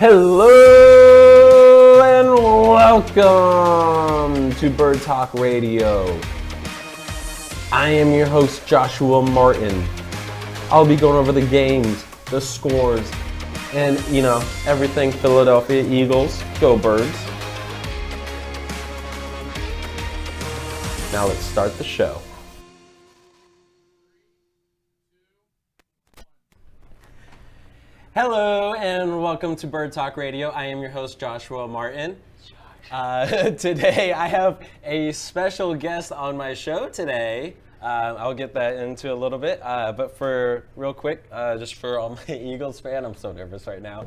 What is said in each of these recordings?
Hello and welcome to Bird Talk Radio. I am your host, Joshua Martin. I'll be going over the games, the scores, and, everything Philadelphia Eagles. Go Birds. Now let's start the show. Hello and welcome to Bird Talk Radio. I am your host, Joshua Martin. Today I have a special guest on my show today. I'll get that into a little bit, but for real quick, just for all my Eagles fans, I'm so nervous right now.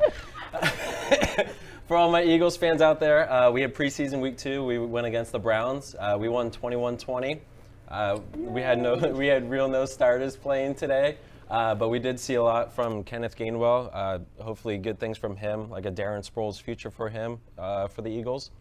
For all my Eagles fans out there, we had preseason week 2. We went against the Browns. We won 21-20. We had real no starters playing today. But we did see a lot from Kenneth Gainwell. Hopefully good things from him, like a Darren Sproles future for him, for the Eagles.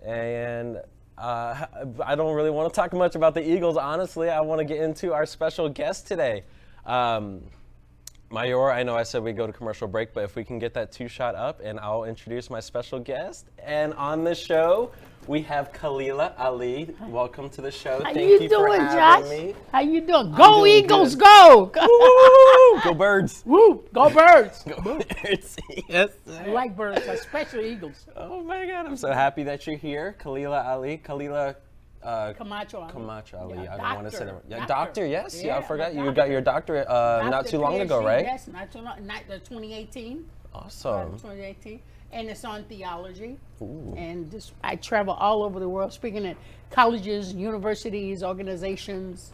And I don't really want to talk much about the Eagles, honestly. I want to get into our special guest today. Mayor, I know I said we go to commercial break, but if we can get that 2-shot up, and I'll introduce my special guest. And on the show, we have Khalilah Ali. Welcome to the show. How Thank you for doing, having Josh? me. How you doing? Go Eagles, good. go! Woo! Go Birds. Woo! Go Birds! Go Birds. Yes. I like birds, especially Eagles. Oh my God, I'm so happy that you're here. Khalilah Ali. Khalilah Camacho Ali. Camacho Ali. Yeah, I don't want to say doctor. that. Yeah, doctor, yes. Yeah, I forgot. You doctor. got your doctorate not too long ago, PhD, right? Yes, not too long. Not the 2018. Awesome. 2018. And it's on theology. Ooh. And I travel all over the world speaking at colleges, universities, organizations,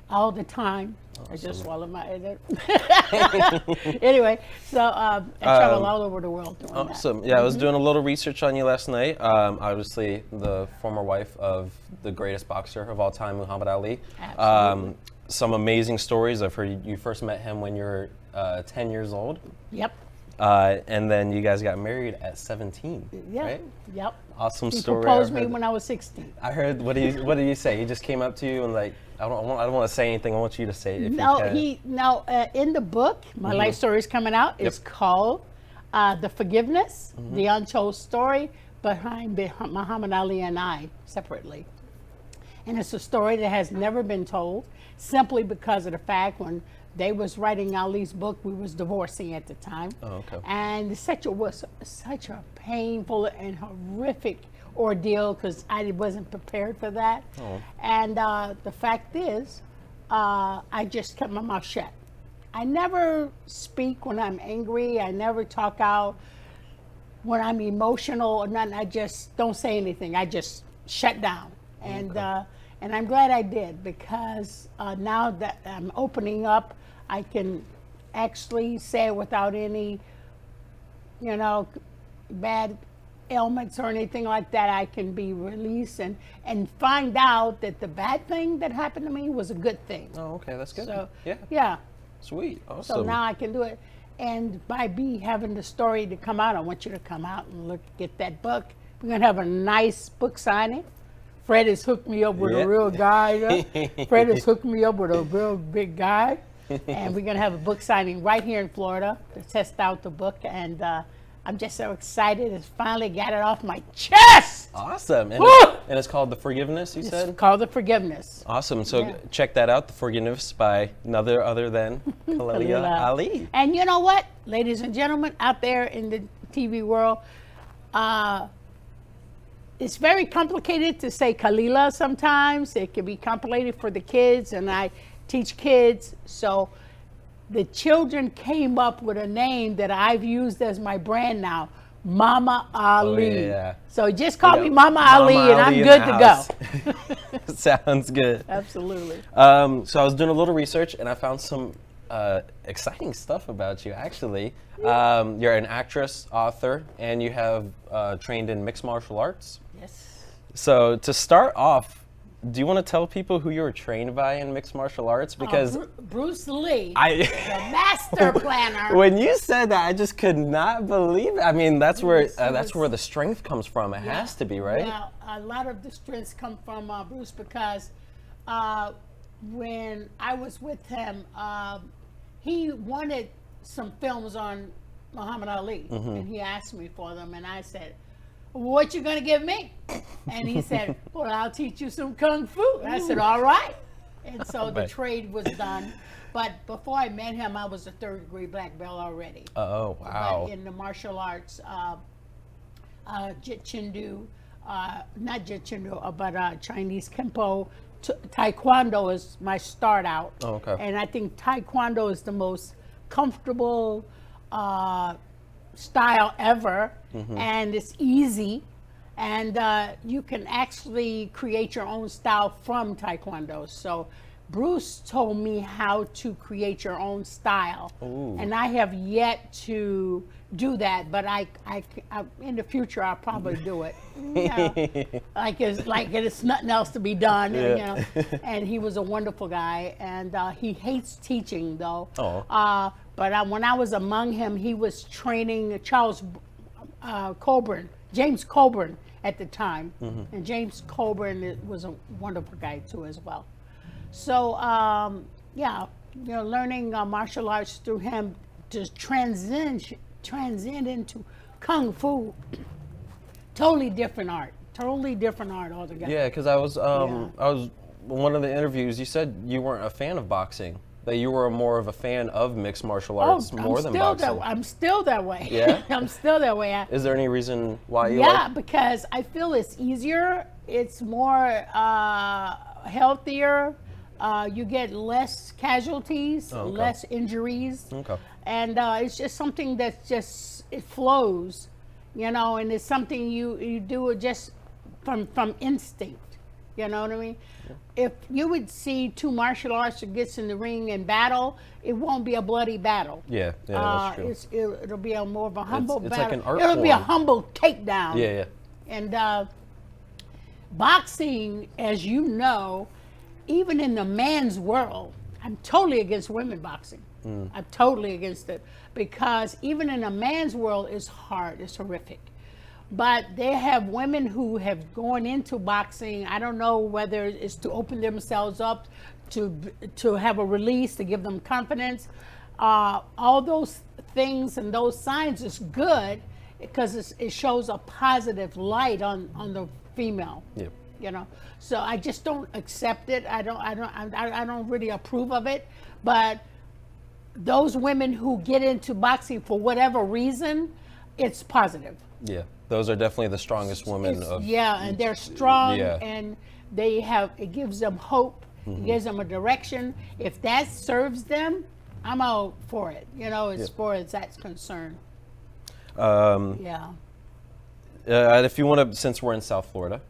all the time. Awesome. I just swallowed my anyway, so I travel all over the world doing Awesome. that. Yeah, I was doing a little research on you last night. Obviously, the former wife of the greatest boxer of all time, Muhammad Ali. Absolutely. Some amazing stories. I've heard you first met him when you were 10 years old. Yep. And then you guys got married at 17, Yep. right? Yep. Awesome He story. proposed me when I was 16. I heard. What did you say? He just came up to you and like, I don't want to say anything. I want you to say it if you can. In the book, my life story is coming out. It's called The Forgiveness, the Untold Story Behind Muhammad Ali and I separately. And it's a story that has never been told simply because of the fact when they was writing Ali's book, we was divorcing at the time. Oh, okay. And it was such a painful and horrific ordeal because I wasn't prepared for that. Oh. And the fact is, I just kept my mouth shut. I never speak when I'm angry. I never talk out when I'm emotional or nothing. I just don't say anything. I just shut down. And I'm glad I did because now that I'm opening up, I can actually say it without any, bad ailments or anything like that. I can be released and find out that the bad thing that happened to me was a good thing. Oh, okay, that's good. So, yeah. Sweet. Awesome. So now I can do it. And by having the story to come out, I want you to come out and get that book. We're going to have a nice book signing. Fred has hooked me up with a real guy. Fred has hooked me up with a real big guy. And we're going to have a book signing right here in Florida to test out the book. And I'm just so excited. It's finally got it off my chest. Awesome. And it's called The Forgiveness, you said? It's called The Forgiveness. Awesome. So check that out, The Forgiveness by none other than Khalilah Ali. And you know what, ladies and gentlemen, out there in the TV world, it's very complicated to say Khalilah sometimes. It can be complicated for the kids, and I teach kids. So the children came up with a name that I've used as my brand now, Mama Ali. Oh, yeah. So just call me Mama Ali, and I'm good to go. Sounds good. Absolutely. So I was doing a little research, and I found some exciting stuff about you, actually. You're an actress, author, and you have trained in mixed martial arts. Yes. So to start off, do you want to tell people who you were trained by in mixed martial arts? Because Bruce Lee, the master planner. When you said that, I just could not believe it. I mean, that's where the strength comes from. It has to be, right? Yeah, a lot of the strengths come from Bruce because when I was with him, he wanted some films on Muhammad Ali, and he asked me for them, and I said, "What you gonna give me?" And he said, "Well, I'll teach you some kung fu." And I said, "All right." And so the trade was done. But before I met him, I was a third-degree black belt already. Oh, wow. But in the martial arts, Jitchindu, not Jitchindu, but Chinese Kempo, Taekwondo is my start out. Oh, okay. And I think Taekwondo is the most comfortable style ever, and it's easy, and you can actually create your own style from Taekwondo. So Bruce told me how to create your own style. Ooh. And I have yet to do that, but I in the future I'll probably do it. You know, like it's nothing else to be done. Yeah. And, you know, and he was a wonderful guy, and he hates teaching though. Oh. But when I was among him, he was training Charles Coburn, James Coburn at the time, and James Coburn was a wonderful guy too as well. So yeah, you know, learning martial arts through him to transcend into kung fu, totally different art altogether. Yeah, because I was one of the interviews. You said you weren't a fan of boxing. That you were more of a fan of mixed martial arts more than boxing. I'm still that way. Yeah? I'm still that way. Is there any reason why you Yeah, because I feel it's easier. It's more healthier. You get less casualties, less injuries. Okay. And it's just something that's just, it flows, you know, and it's something you do it just from instinct. You know what I mean? Yeah. If you would see two martial artists that gets in the ring and battle, it won't be a bloody battle. Yeah, that's true. It'll be a more of a humble it's battle. like an art It'll be a form. humble takedown. Yeah. And boxing, as you know, even in the man's world, I'm totally against women boxing. I'm totally against it, because even in a man's world, it's hard, it's horrific. But they have women who have gone into boxing. I don't know whether it's to open themselves up, to have a release, to give them confidence. All those things and those signs is good, because it shows a positive light on the female. Yep. You know, so I just don't accept it. I don't really approve of it. But those women who get into boxing for whatever reason, it's positive. Yeah. Those are definitely the strongest women and they're strong, Yeah. and it gives them hope, it gives them a direction. If that serves them, I'm all for it, you know, as far as that's concerned. Yeah. If you want to, since we're in South Florida,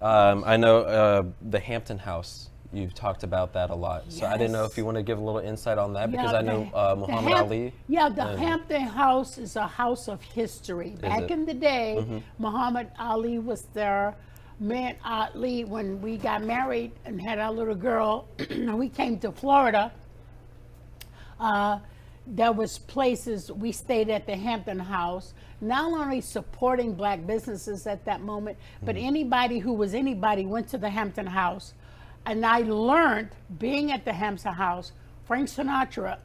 I know the Hampton House, you've talked about that a lot. So I didn't know if you want to give a little insight on that, because I know Muhammad Ali. Yeah, the Hampton House is a house of history. Back in the day, Muhammad Ali was there. Me and Ali, when we got married and had our little girl, we came to Florida. There was places, we stayed at the Hampton House, not only supporting black businesses at that moment, but anybody who was anybody went to the Hampton House. And I learned, being at the Hampton House, Frank Sinatra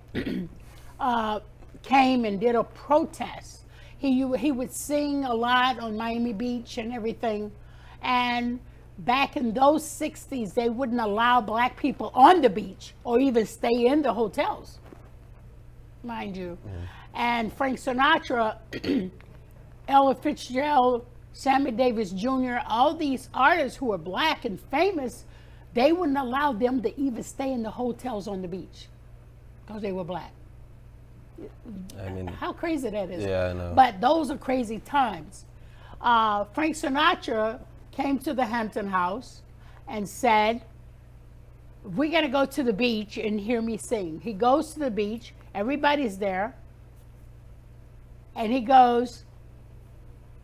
came and did a protest. He would sing a lot on Miami Beach and everything. And back in those 60s, they wouldn't allow black people on the beach or even stay in the hotels, mind you. And Frank Sinatra, Ella Fitzgerald, Sammy Davis Jr., all these artists who were black and famous, they wouldn't allow them to even stay in the hotels on the beach because they were black. I mean, how crazy that is. Yeah, I know. But those are crazy times. Frank Sinatra came to the Hampton House and said, "We're going to go to the beach and hear me sing." He goes to the beach, everybody's there, and he goes,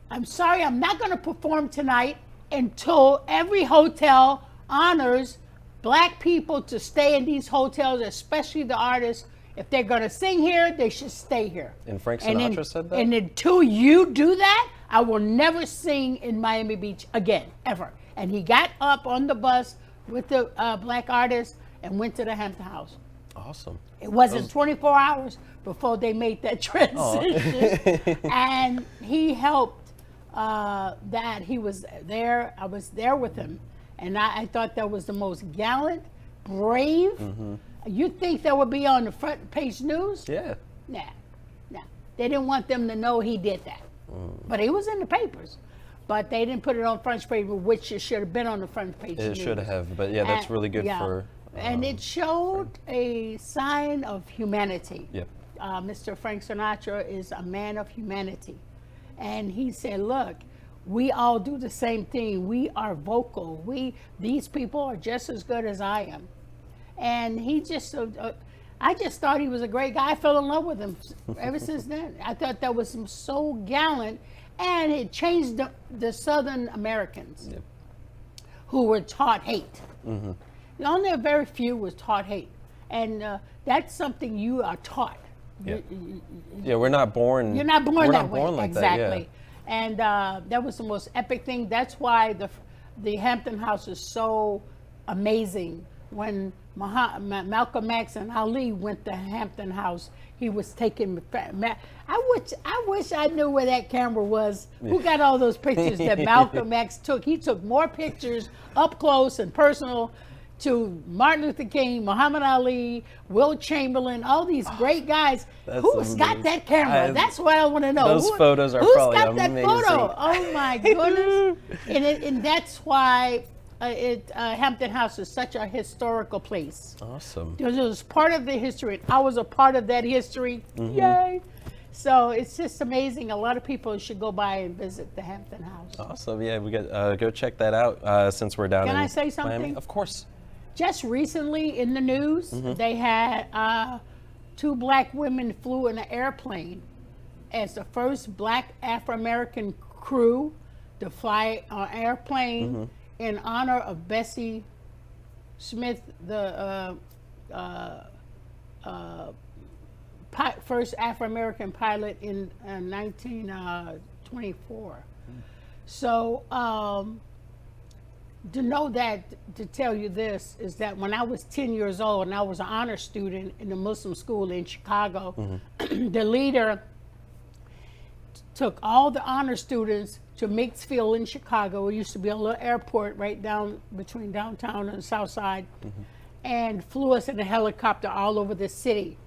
"I'm sorry, I'm not going to perform tonight until every hotel honors black people to stay in these hotels, especially the artists. If they're going to sing here, they should stay here." And Frank Sinatra said that? And until you do that, I will never sing in Miami Beach again, ever. And he got up on the bus with the black artists and went to the Hampton House. Awesome. It wasn't 24 hours before they made that transition. And he helped that. He was there. I was there with him. And I thought that was the most gallant, brave. You'd think that would be on the front page news? Yeah. Nah. They didn't want them to know he did that. But it was in the papers. But they didn't put it on front page, which it should have been on the front page It news. should have, but yeah, that's really good for... and it showed a sign of humanity. Yep. Mr. Frank Sinatra is a man of humanity. And he said, look, we all do the same thing. We are vocal. These people are just as good as I am. And he just, I just thought he was a great guy. I fell in love with him ever since then. I thought that was so gallant. And it changed the Southern Americans who were taught hate. Only a very few was taught hate. And that's something you are taught. Yeah, we're not born. You're not born we're that not way. born like exactly. That, And that was the most epic thing. That's why the Hampton House is so amazing. When Malcolm X and Ali went to Hampton House, he was taking. I wish I knew where that camera was. Who got all those pictures that Malcolm X took? He took more pictures up close and personal to Martin Luther King, Muhammad Ali, Will Chamberlain, all these great guys. Who's got that camera? That's what I want to know. Those photos are who's probably got amazing. that photo? Oh my goodness! and that's why Hampton House is such a historical place. Awesome. It was part of the history. I was a part of that history. Yay! So it's just amazing. A lot of people should go by and visit the Hampton House. Awesome. Yeah, we got go check that out since we're down in Can I say something? Miami. Of course. Just recently in the news, they had 2 black women flew in an airplane as the first black Afro-American crew to fly an airplane in honor of Bessie Smith, the first Afro-American pilot in 1924. So to know that, to tell you this, is that when I was 10 years old and I was an honor student in the Muslim school in Chicago, the leader took all the honor students to Mixfield in Chicago. It used to be a little airport right down between downtown and the south side, and flew us in a helicopter all over the city.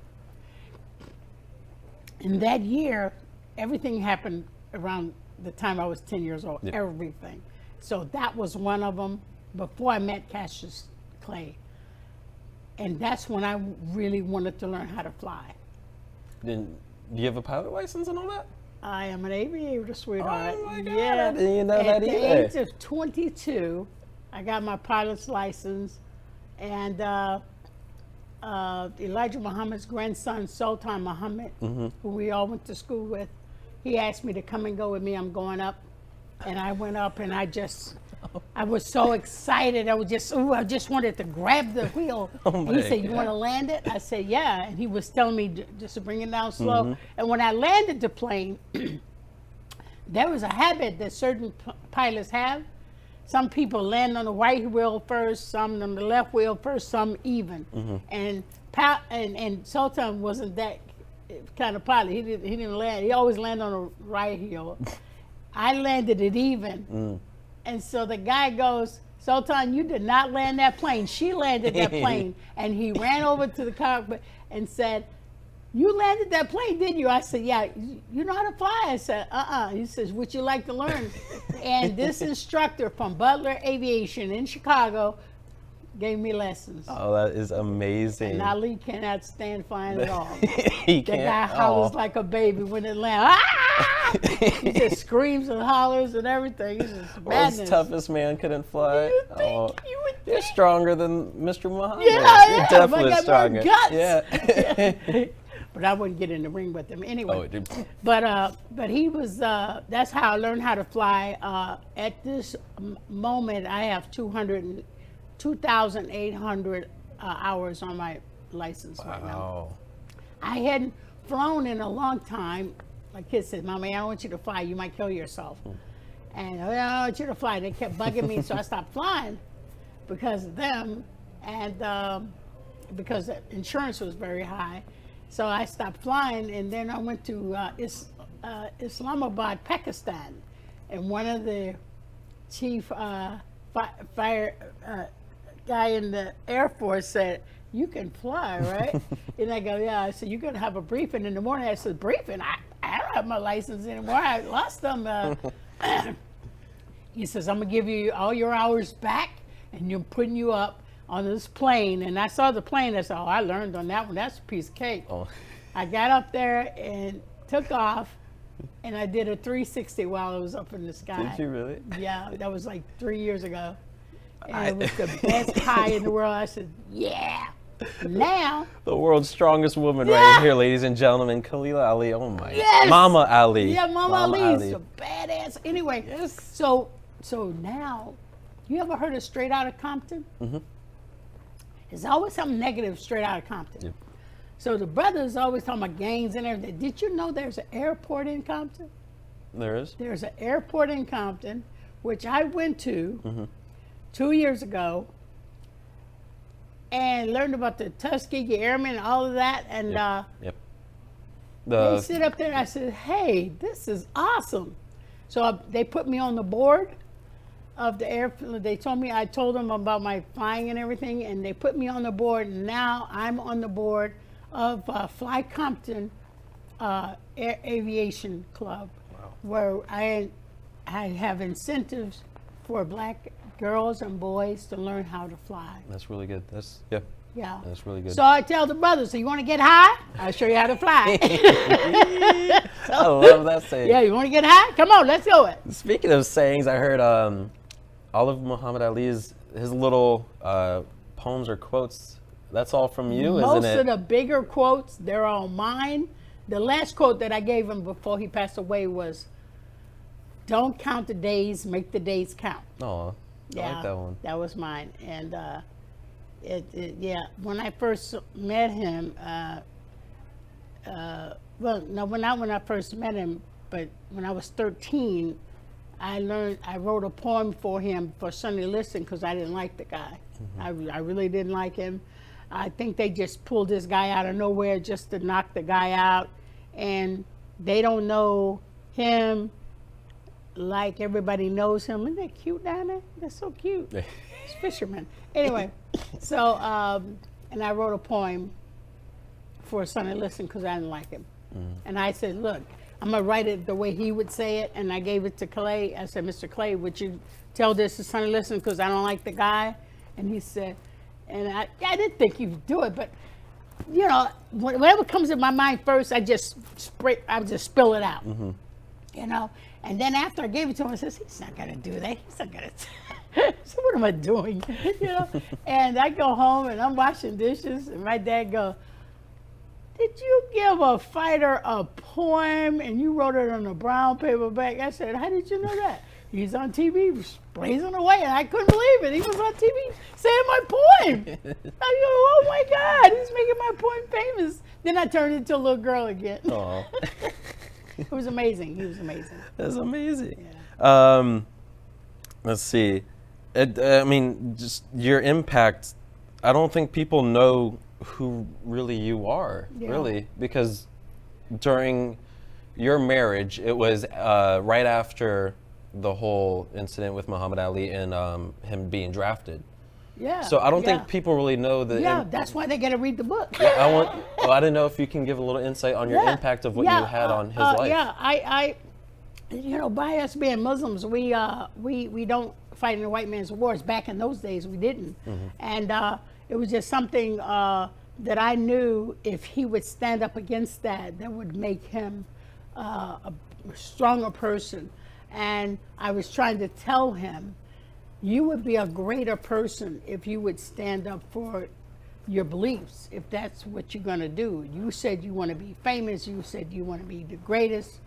And that year, everything happened around the time I was 10 years old, everything. So that was one of them before I met Cassius Clay. And that's when I really wanted to learn how to fly. Do you have a pilot license and all that? I am an aviator, sweetheart. Oh my God, I didn't know that either. At the age of 22, I got my pilot's license. And Elijah Muhammad's grandson, Sultan Muhammad, who we all went to school with, he asked me to come and go with me. I'm going up. And I went up and I was so excited. I just wanted to grab the wheel. And he said, you want to land it? I said, yeah. And he was telling me just to bring it down slow. And when I landed the plane, there was a habit that certain pilots have. Some people land on the right wheel first, some on the left wheel first, some even. And Sultan wasn't that kind of pilot. He didn't land. He always landed on the right heel. I landed it even. And so the guy goes, Sultan, you did not land that plane. She landed that plane. And he ran over to the cockpit and said, you landed that plane, didn't you? I said, yeah. You know how to fly? I said, He says, would you like to learn? And this instructor from Butler Aviation in Chicago gave me lessons. Oh, that is amazing. And Ali cannot stand flying at all. The guy hollers like a baby when it lands. He just screams and hollers and everything. It's just madness. World's toughest man couldn't fly. You would think. You're stronger than Mr. Muhammad. Yeah, You're definitely I got stronger. more guts. Yeah. But I wouldn't get in the ring with him anyway. Oh, dude. But he was. That's how I learned how to fly. At this moment, I have 2,800 hours on my license right now. I hadn't flown in a long time. My kids said, Mommy, I don't want you to fly. You might kill yourself. And I don't want you to fly. They kept bugging me, so I stopped flying because of them. And because the insurance was very high. So I stopped flying, and then I went to Islamabad, Pakistan, and one of the chief fire guy in the Air Force said, "You can fly, right?" And I go, "Yeah." I said, "You're going to have a briefing in the morning." I said, "Briefing? I don't have my license anymore. I lost them." He says, "I'm going to give you all your hours back, and you're putting you up on this plane." And I saw the plane. I said, "Oh, I learned on that one. That's a piece of cake." Oh. I got up there and took off, and I did a 360 while I was up in the sky. Did you really? Yeah, that was like 3 years ago. And it was the best high in the world. I said, "Yeah." Now, the world's strongest woman right here, ladies and gentlemen, Khalilah Ali. Oh my, yes. Mama Ali. Yeah, Mama Ali's a badass. Anyway, yes. So now, you ever heard of Straight Outta Compton? Mm-hmm. There's always something negative straight out of Compton. Yep. So the brothers always talking about gangs and everything. Did you know there's an airport in Compton? There is? There's an airport in Compton, which I went to 2 years ago, and learned about the Tuskegee Airmen and all of that. And they sit up there, and I said, "Hey, this is awesome." So they put me on the board of the airplane. They told me, I told them about my flying and everything, and they put me on the board. And now I'm on the board of Fly Compton Aviation Club, where I have incentives for black girls and boys to learn how to fly. That's really good. That's that's really good. So I tell the brothers, "So you want to get high? I'll show you how to fly." I love that saying. Yeah, you want to get high? Come on, let's go it. Speaking of sayings, I heard all of Muhammad Ali's his little poems or quotes. That's all from you, isn't it? Most of the bigger quotes, they're all mine. The last quote that I gave him before he passed away was, "Don't count the days, make the days count." Oh, I like that one. That was mine. And when I first met him, not when I first met him, but when I was 13, I wrote a poem for him for Sunday Listen because I didn't like the guy. I really didn't like him. I think they just pulled this guy out of nowhere just to knock the guy out, and they don't know him like everybody knows him. Isn't that cute down there? That's so cute. It's fishermen. Anyway, so and I wrote a poem for Sunday Listen because I didn't like him. And I said, "Look, I'm gonna write it the way he would say it." And I gave it to Clay. I said, "Mr. Clay, would you tell this to Sunday Listen because I don't like the guy?" And he said, and I didn't think he would do it, but you know, whatever comes in my mind first, I just spill it out. You know. And then after I gave it to him, I says, "He's not gonna do that. He's not gonna." So what am I doing? You know. And I go home and I'm washing dishes, and my dad goes, "Did you give a fighter a poem and you wrote it on a brown paper bag?" I said, "How did you know that?" "He's on TV blazing away," and I couldn't believe it. He was on TV saying my poem. I go, "Oh my God, he's making my poem famous." Then I turned into a little girl again. It was amazing. He was amazing. That's amazing. Yeah. Let's see. I mean, just your impact. I don't think people know who really you are, really, because during your marriage, it was right after the whole incident with Muhammad Ali and him being drafted. Yeah. So I don't think people really know that. Yeah, that's why they got to read the book. I didn't know if you can give a little insight on your impact of what you had on his life. Yeah, I, by us being Muslims, we don't fight in the white man's wars. Back in those days, we didn't, and it was just something that I knew if he would stand up against that would make him a stronger person. And I was trying to tell him, you would be a greater person if you would stand up for your beliefs, if that's what you're going to do. You said you want to be famous. You said you want to be the greatest.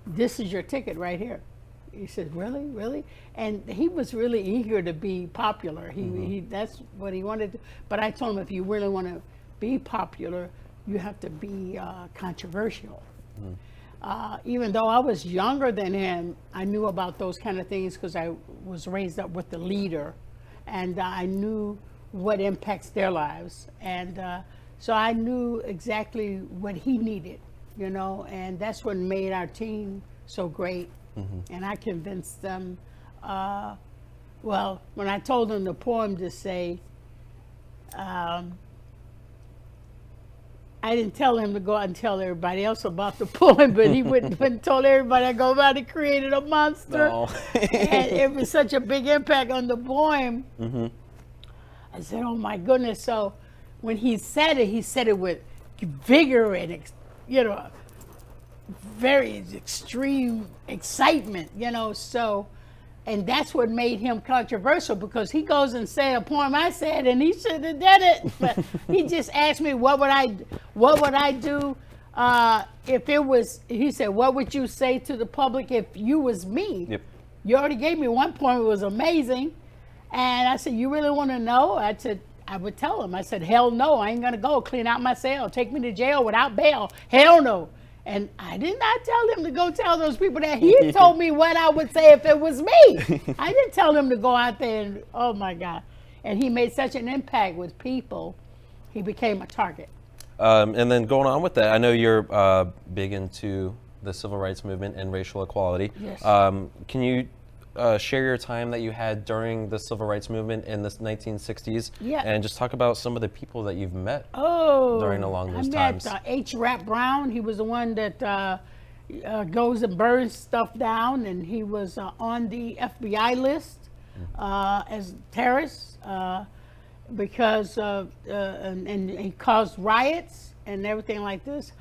This is your ticket right here. He said, "Really, really?" And he was really eager to be popular. He that's what he wanted to. But I told him, if you really want to be popular, you have to be controversial. Even though I was younger than him, I knew about those kind of things because I was raised up with the leader, and I knew what impacts their lives. And so I knew exactly what he needed, you know, and that's what made our team so great. And I convinced them, well, when I told them the poem to say, I didn't tell him to go out and tell everybody else about the poem, but he went and told everybody I go about and created a monster. No. And it was such a big impact on the poem. I said, oh my goodness. So when he said it with vigor and, you know, very extreme excitement, you know, so, and that's what made him controversial, because he goes and said a poem I said, and he should have done it, but he just asked me what would I do if it was, he said, what would you say to the public if you was me? Yep. You already gave me one poem, it was amazing. And I said, you really want to know? I said, I would tell him. I said, hell no, I ain't gonna go clean out my cell, take me to jail without bail. Hell no. And I did not tell him to go tell those people that. He told me what I would say if it was me. I didn't tell him to go out there and, oh my God. And he made such an impact with people, he became a target. And then going on with that, I know you're big into the civil rights movement and racial equality. Yes. Can you share your time that you had during the civil rights movement in the 1960s? Yeah. And just talk about some of the people that you've met during along those times. times. I met H. Rap Brown. He was the one that goes and burns stuff down, and he was on the FBI list as terrorist because and he caused riots and everything like this.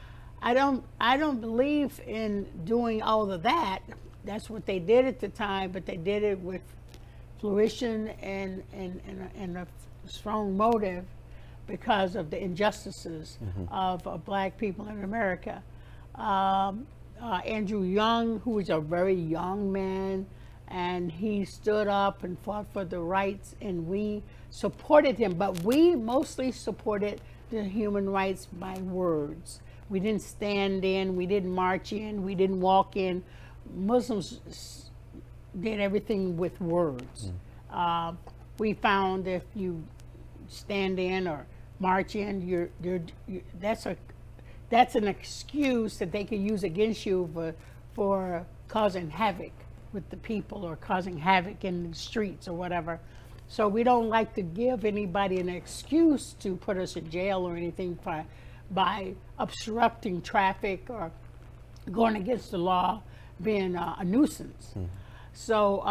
I don't believe in doing all of that. That's what they did at the time, but they did it with fruition and a strong motive because of the injustices of black people in America. Andrew Young, who was a very young man, and he stood up and fought for the rights, and we supported him, but we mostly supported the human rights by words. We didn't stand in, we didn't march in, we didn't walk in. Muslims did everything with words. We found if you stand in or march in, that's an excuse that they can use against you for causing havoc with the people or causing havoc in the streets or whatever. So we don't like to give anybody an excuse to put us in jail or anything by obstructing traffic or going against the law, being a nuisance. So,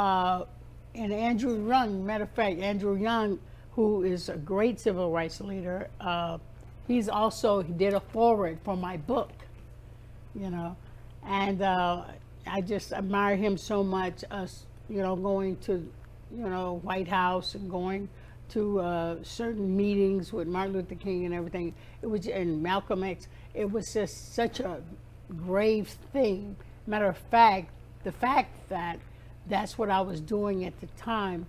and Andrew Young, matter of fact, Andrew Young, who is a great civil rights leader, he did a foreword for my book, you know, and I just admire him so much, you know, going to, you know, White House and going to certain meetings with Martin Luther King and everything. It was, and Malcolm X, it was just such a grave thing. Matter of fact, the fact that that's what I was doing at the time,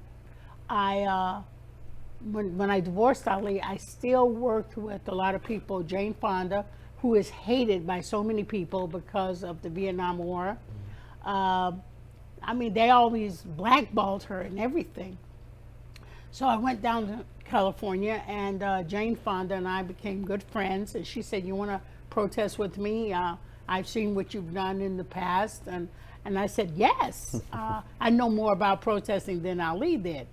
when I divorced Ali, I still worked with a lot of people. Jane Fonda, who is hated by so many people because of the Vietnam War. I mean, they always blackballed her and everything. So I went down to California, and Jane Fonda and I became good friends. And she said, "You want to protest with me? I've seen what you've done in the past." And I said, yes. I know more about protesting than Ali did.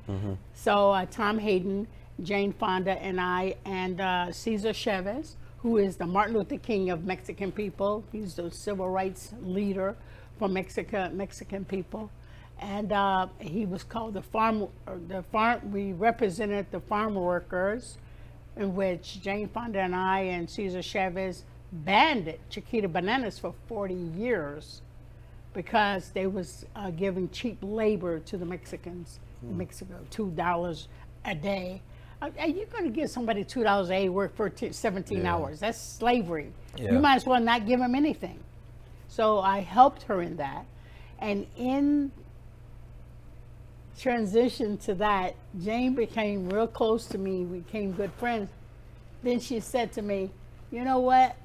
So Tom Hayden, Jane Fonda, and I, and Cesar Chavez, who is the Martin Luther King of Mexican people. He's the civil rights leader for Mexican people. And he was called we represented the farm workers, in which Jane Fonda and I and Cesar Chavez banned Chiquita Bananas for 40 years because they was giving cheap labor to the Mexicans in Mexico, $2 a day. Are you going to give somebody $2 a day, work for 17 hours? That's slavery. You might as well not give them anything. So I helped her in that. And in transition to that, Jane became real close to me. We became good friends. Then she said to me, "You know what?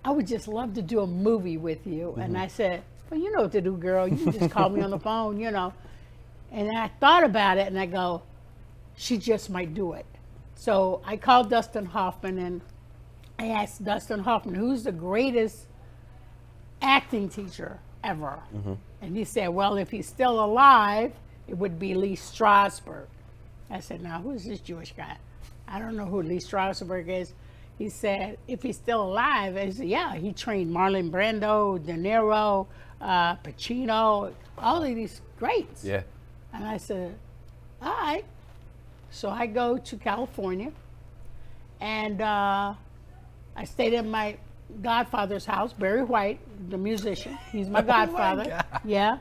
I would just love to do a movie with you." And I said, "Well, you know what to do, girl. You can just call me on the phone, you know." And I thought about it, and I go, she just might do it. So I called Dustin Hoffman and I asked Dustin Hoffman, who's the greatest acting teacher ever? And he said, well, if he's still alive, it would be Lee Strasberg. I said, now, who's this Jewish guy? I don't know who Lee Strasberg is. He said, if he's still alive, I said, yeah, he trained Marlon Brando, De Niro, Pacino, all of these greats. Yeah. And I said, all right. So I go to California, and I stayed at my godfather's house, Barry White, the musician. He's my godfather. God. Yeah,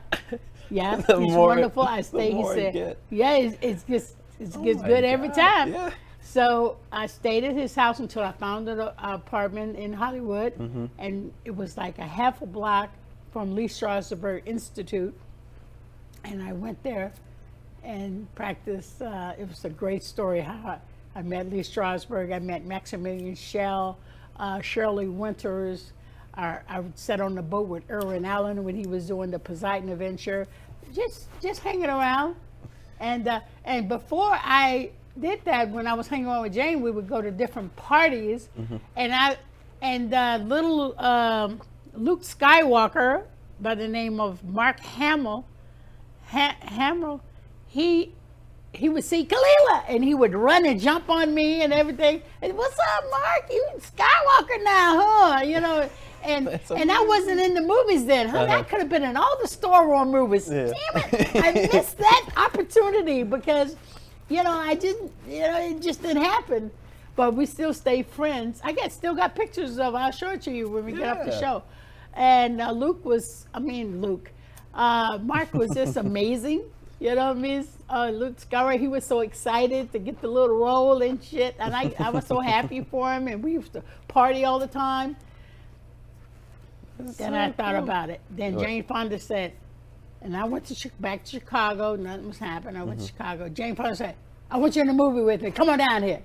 yeah. The He's more- wonderful. I stayed. the He more I said, get. yeah, it gets my good every God, time. yeah. So I stayed at his house until I found an apartment in Hollywood, and it was like a half a block from Lee Strasberg Institute, and I went there and practiced. It was a great story how I met Lee Strasberg. I met Maximilian Schell, Shirley Winters. I sat on the boat with Irwin Allen when he was doing the Poseidon Adventure, just hanging around. And before I did that, when I was hanging around with Jane, we would go to different parties, and little Luke Skywalker by the name of Mark Hamill, he would see Khalilah and he would run and jump on me and everything. And what's up, Mark? You Skywalker now, huh? You know, and I wasn't in the movies then, huh? That could have been in all the Star Wars movies. Yeah. Damn it, I missed that opportunity because, I didn't, it just didn't happen. But we still stay friends. Still got pictures of. I'll show it to you when we get off the Yeah. show. And Mark was just amazing. You know what I mean? Luke Skywalker, he was so excited to get the little role and shit. And I was so happy for him. And we used to party all the time. Then I thought about it. Then What? Jane Fonda said, and I went back to Chicago. Nothing was happening. I went to Chicago. Jane Fonda said, I want you in the movie with me. Come on down here.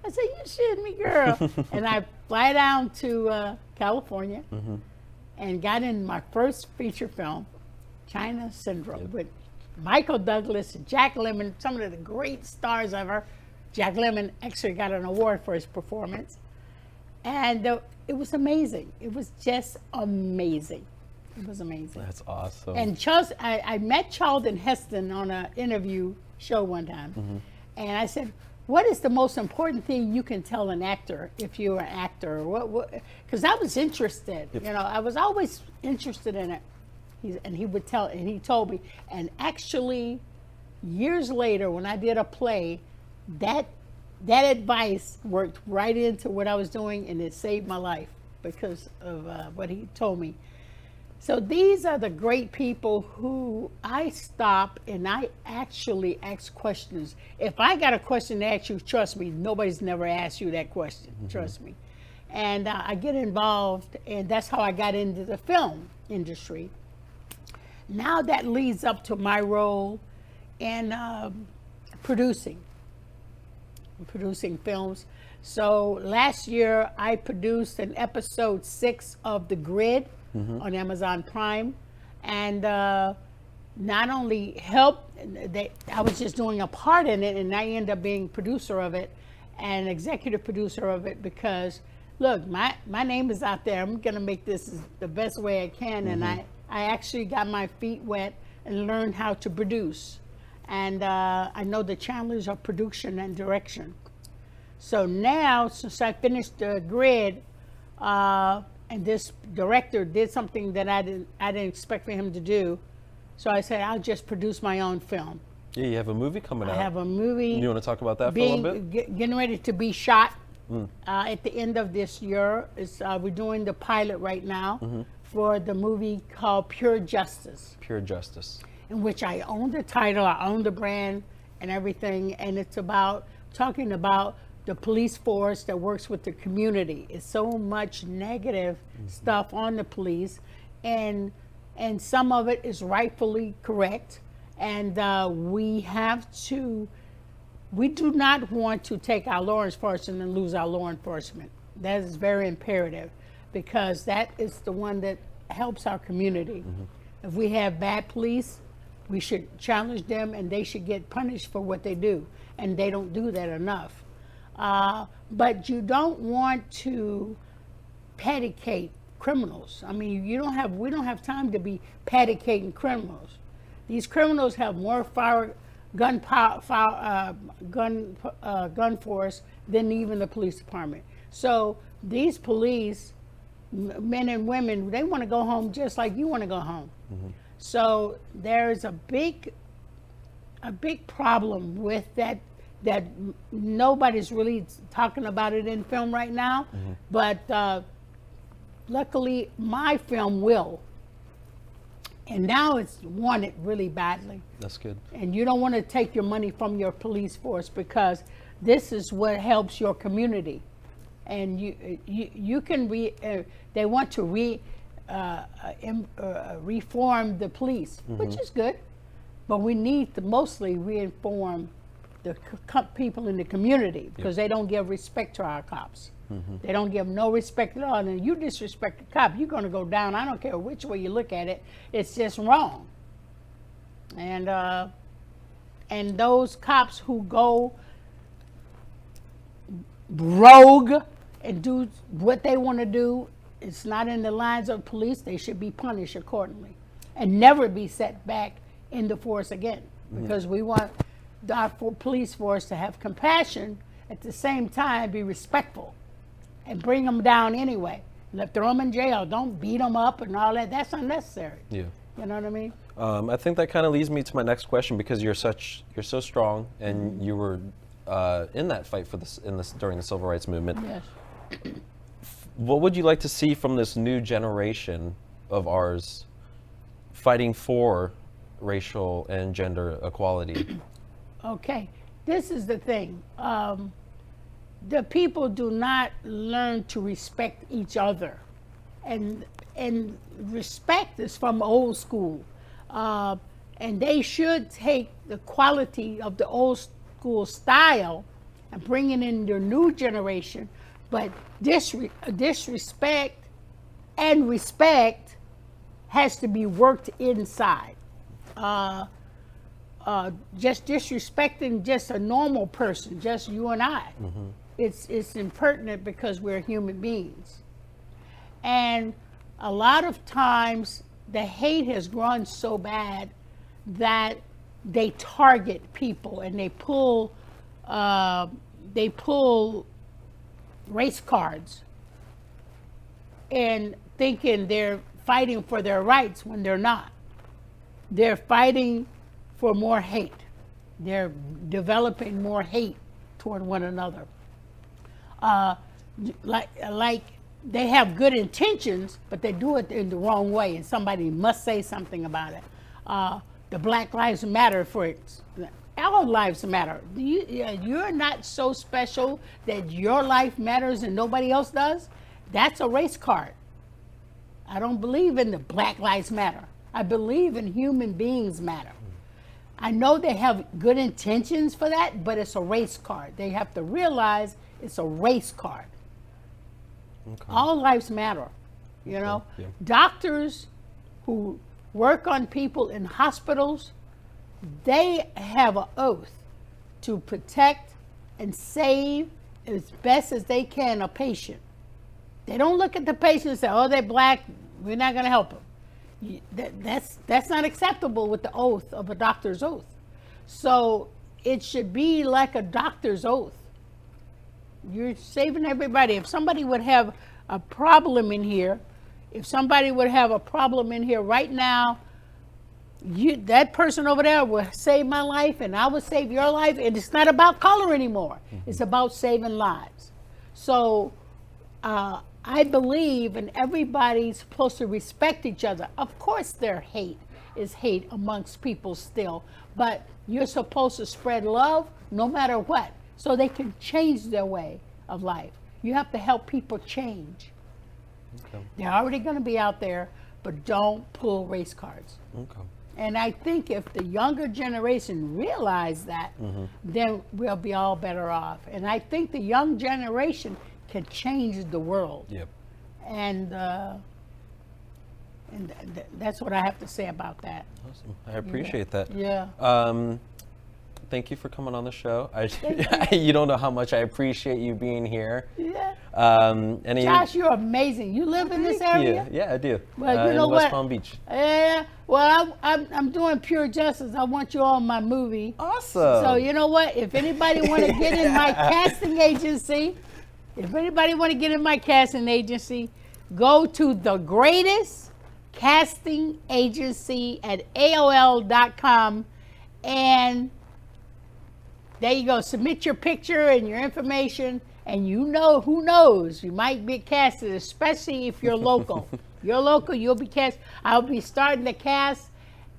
I said, you shitting me, girl. And I fly down to California and got in my first feature film, China Syndrome, with Michael Douglas and Jack Lemmon, some of the great stars ever. Jack Lemmon actually got an award for his performance. And it was amazing. It was just amazing. It was amazing. That's awesome. And I met Charlton Heston on an interview show one time. And I said, what is the most important thing you can tell an actor if you're an actor? Because I was interested. Yep. I was always interested in it. He told me. And actually, years later, when I did a play, that advice worked right into what I was doing, and it saved my life because of what he told me. So these are the great people who I stop and I actually ask questions. If I got a question to ask you, trust me, nobody's never asked you that question, trust me. And I get involved, and that's how I got into the film industry. Now that leads up to my role in producing films. So last year I produced an episode 6 of The Grid on Amazon Prime, and not only helped, I was just doing a part in it, and I ended up being producer of it and executive producer of it because, look, my name is out there. I'm gonna make this the best way I can, and I actually got my feet wet and learned how to produce. And I know the challenge of production and direction. So now, since I finished The Grid, and this director did something that I didn't expect for him to do, so I said, I'll just produce my own film. Yeah, you have a movie coming out. I have a movie. You want to talk about that for a little bit? Getting ready to be shot at the end of this year. We're doing the pilot right now for the movie called Pure Justice. Pure Justice. In which I own the title, I own the brand and everything, and it's talking about the police force that works with the community. It's so much negative stuff on the police, and some of it is rightfully correct, and we do not want to take our law enforcement and lose our law enforcement. That is very imperative, because that is the one that helps our community. If we have bad police, we should challenge them, and they should get punished for what they do, and they don't do that enough. But you don't want to pedicate criminals. I mean, we don't have time to be pedicating criminals. These criminals have more gun force than even the police department. So these police, men and women, they want to go home just like you want to go home. Mm-hmm. So there's a big problem with that nobody's really talking about it in film right now. Mm-hmm. But luckily, my film will. And now it's wanted really badly. That's good. And you don't want to take your money from your police force, because this is what helps your community. And you can they want to reform the police, mm-hmm. which is good, but we need to mostly reform the people in the community, because they don't give respect to our cops. Mm-hmm. They don't give no respect at all. And you disrespect the cop, you're going to go down. I don't care which way you look at it. It's just wrong. And those cops who go rogue and do what they want to do, it's not in the lines of police. They should be punished accordingly and never be set back in the force again, because we want our police force to have compassion, at the same time be respectful, and bring them down anyway. Throw them in jail. Don't beat them up and all that. That's unnecessary. Yeah. You know what I mean? I think that kind of leads me to my next question, because you're so strong, and you were in that fight during the civil rights movement. Yes. What would you like to see from this new generation of ours fighting for racial and gender equality? Okay, this is the thing. The people do not learn to respect each other, and respect is from old school, and they should take the quality of the old school style and bring it in the new generation. But disrespect and respect has to be worked inside. Just disrespecting just a normal person, just you and I, mm-hmm. it's impertinent, because we're human beings. And a lot of times the hate has grown so bad that they target people, and they pull race cards, and thinking they're fighting for their rights when they're not. They're fighting for more hate. They're developing more hate toward one another. Like they have good intentions, but they do it in the wrong way, and somebody must say something about it. The Black Lives Matter, for it. Our lives matter. You're not so special that your life matters and nobody else does. That's a race card. I don't believe in the Black Lives Matter. I believe in human beings matter. I know they have good intentions for that, but it's a race card. They have to realize it's a race card. Okay. All lives matter, you know. Yeah. Doctors who work on people in hospitals, they have an oath to protect and save as best as they can a patient. They don't look at the patient and say, oh, they're black, we're not going to help them. That's not acceptable with the oath of a doctor's oath. So it should be like a doctor's oath. You're saving everybody. If somebody would have a problem in here, right now, that person over there will save my life, and I will save your life. And it's not about color anymore. Mm-hmm. It's about saving lives. So I believe in everybody's supposed to respect each other. Of course there hate amongst people still, but you're supposed to spread love no matter what, so they can change their way of life. You have to help people change. Okay. They're already going to be out there, but don't pull race cards. Okay. And I think if the younger generation realize that, mm-hmm. then we'll be all better off. And I think the young generation can change the world. Yep. And that's what I have to say about that. Awesome. I appreciate that. Yeah. thank you for coming on the show. You don't know how much I appreciate you being here. Yeah. Josh, you're amazing. You live in this area? Yeah, I do. Well, you know in West Palm Beach. Yeah. Well, I'm doing Pure Justice. I want you on my movie. Awesome. So you know what? If anybody want to get in my casting agency, go to the greatest casting agency at AOL.com, and there you go. Submit your picture and your information, and who knows, you might be casted, especially if you're local. You're local, you'll be cast. I'll be starting the cast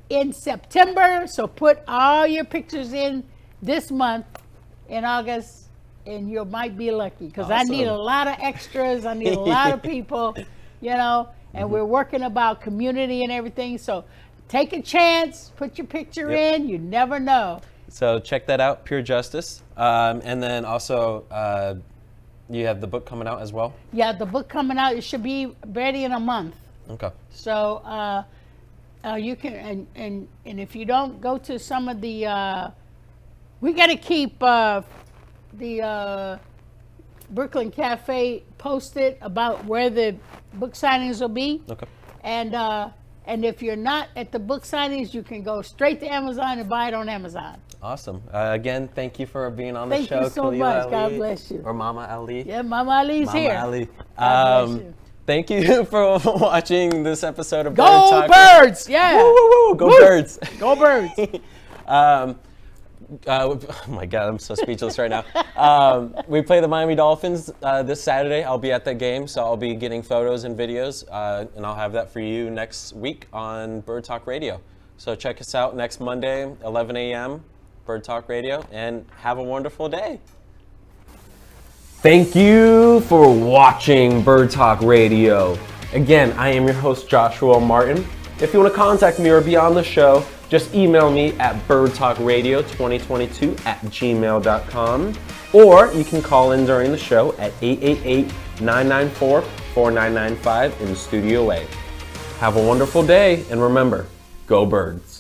in September, so put all your pictures in this month in August, and you might be lucky, because I need a lot of extras. I need a lot of people, and we're working about community and everything. So take a chance, put your picture in. You never know. So check that out, Pure Justice. And then also, you have the book coming out as well? Yeah, the book coming out. It should be ready in a month. Okay. So you can, and if you don't go to some of the, we got to keep the Brooklyn Cafe posted about where the book signings will be. Okay. And if you're not at the book signings, you can go straight to Amazon and buy it on Amazon. Awesome. Again, thank you for being on the show. Thank you so Khalilah much. Ali, God bless you. Or Mama Ali. Yeah, Mama Ali's here. Mama Ali. God bless you. Thank you for watching this episode of Go Bird Talk. Birds! Yeah. Woo, woo, woo. Go Woo. Birds. Go Birds. Oh my God, I'm so speechless right now. We play the Miami Dolphins this Saturday. I'll be at that game, so I'll be getting photos and videos, and I'll have that for you next week on Bird Talk Radio. So check us out next Monday, 11 a.m., Bird Talk Radio, and have a wonderful day. Thank you for watching Bird Talk Radio. Again, I am your host, Joshua Martin. If you want to contact me or be on the show, just email me at birdtalkradio2022@gmail.com, or you can call in during the show at 888-994-4995 in Studio A. Have a wonderful day, and remember, go Birds.